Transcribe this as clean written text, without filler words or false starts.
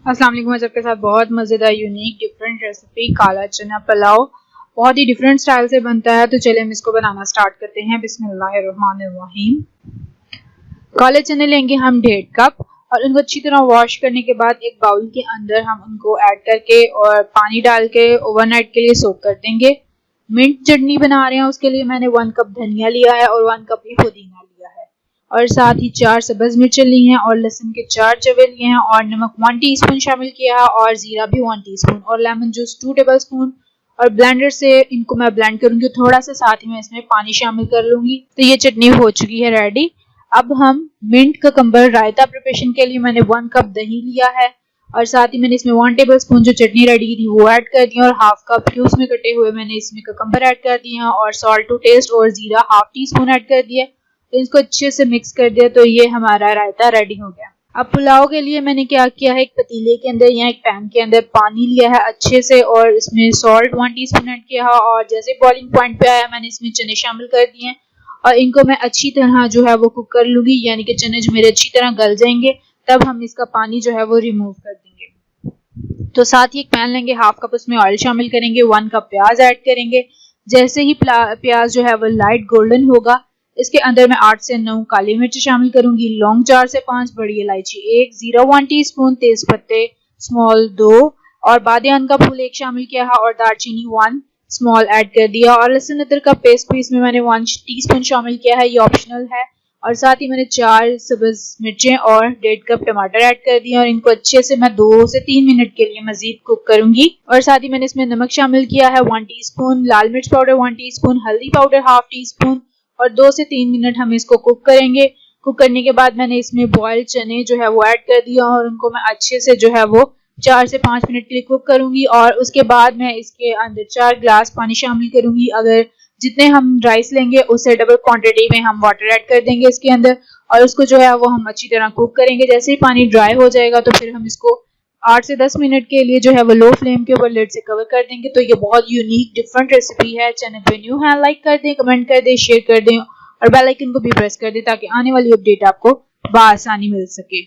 अस्सलाम वालेकुम। आज आपके साथ बहुत मज़ेदार यूनिक डिफरेंट रेसिपी काला चना पुलाव बहुत ही डिफरेंट स्टाइल से बनता है। तो चलिए हम इसको बनाना स्टार्ट करते हैं। बिस्मिल्लाहिर्रहमानिर्रहीम। काले चने लेंगे हम 1.5 कप और उनको अच्छी तरह वॉश करने के बाद एक बाउल के अंदर हम उनको ऐड करके और पानी डाल के ओवरनाइट के लिए सोक कर देंगे। मिंट चटनी बना रहे हैं, उसके लिए मैंने 1 कप धनिया लिया है और 1 कप ही पुदीना लिया है और साथ ही 4 सब्ज मिर्चें ली हैं और लहसुन के 4 चवे लिए हैं और नमक 1 टीस्पून शामिल किया है और जीरा भी 1 टीस्पून और लेमन जूस 2 टेबलस्पून और ब्लेंडर से इनको मैं ब्लेंड करूंगी थोड़ा सा, साथ ही मैं इसमें पानी शामिल कर लूंगी। तो ये चटनी हो चुकी है रेडी। अब हम मिंट ककम्बर रायता प्रिपरेशन के लिए मैंने 1 कप दही लिया है और साथ ही मैंने इसमें 1 टेबलस्पून जो चटनी रेडी की थी वो ऐड कर दी और हाफ कप क्यूब्स में कटे हुए मैंने इसमें ककम्बर ऐड कर दिए हैं और सॉल्ट टू टेस्ट और जीरा हाफ टीस्पून ऐड कर दिया। तो इसको अच्छे से मिक्स कर दिया। तो ये हमारा रायता रेडी हो गया। अब पुलाव के लिए मैंने क्या किया है, एक पतीले के अंदर या एक पैन के अंदर पानी लिया है अच्छे से और इसमें सॉल्ट 1 टीस्पून ऐड किया है और जैसे बॉइलिंग पॉइंट पे आया मैंने इसमें चने शामिल कर दिए हैं और इनको मैं अच्छी तरह जो है वो कुक कर लूंगी, यानी कि चने जो मेरे अच्छी तरह गल जाएंगे तब हम इसका पानी जो है वो रिमूव कर देंगे। तो साथ ही एक पैन लेंगे, हाफ कप उसमें ऑयल शामिल करेंगे, 1 कप प्याज ऐड करेंगे। जैसे ही प्याज जो है वो लाइट गोल्डन होगा इसके अंदर मैं 8 से 9 काली मिर्च शामिल करूंगी, लौंग 4 से 5, बड़ी इलायची 1, जीरा 1 टीस्पून, तेज पत्ते स्मॉल 2 और बादियान का फूल 1 शामिल किया है और दालचीनी 1 स्मॉल ऐड कर दिया और लहसुन अदरक का पेस्ट भी इसमें मैंने 1 टीस्पून शामिल किया है, ये ऑप्शनल है। और साथ ही मैंने 4 सब्ज मिर्चें और 1.5 कप टमाटर ऐड कर दिए और इनको अच्छे से मैं 2 से 3 मिनट के लिए मजीद कुक करूंगी। और साथ ही मैंने इसमें नमक शामिल किया है 1 टीस्पून, लाल मिर्च पाउडर 1 टीस्पून, हल्दी पाउडर हाफ टीस्पून और 2 से 3 मिनट हम इसको कुक करेंगे। कुक करने के बाद मैंने इसमें बॉइल्ड चने जो है वो ऐड कर दिया और उनको मैं अच्छे से जो है वो 4 से 5 मिनट के लिए कुक करूंगी और उसके बाद मैं इसके अंदर 4 ग्लास पानी शामिल करूंगी। अगर जितने हम राइस लेंगे उससे डबल क्वांटिटी में हम वाटर ऐड कर देंगे इसके अंदर और उसको जो है वो हम अच्छी तरह कुक करेंगे। जैसे ही पानी ड्राई हो जाएगा तो फिर हम इसको 8 से 10 मिनट के लिए जो है वो लो फ्लेम के ऊपर लिड से कवर कर देंगे। तो ये बहुत यूनिक डिफरेंट रेसिपी है। चैनल पे न्यू है, लाइक कर दें, कमेंट कर दें, शेयर कर दें और बेल आइकन को भी प्रेस कर दें ताकि आने वाली अपडेट आपको बआसानी मिल सके।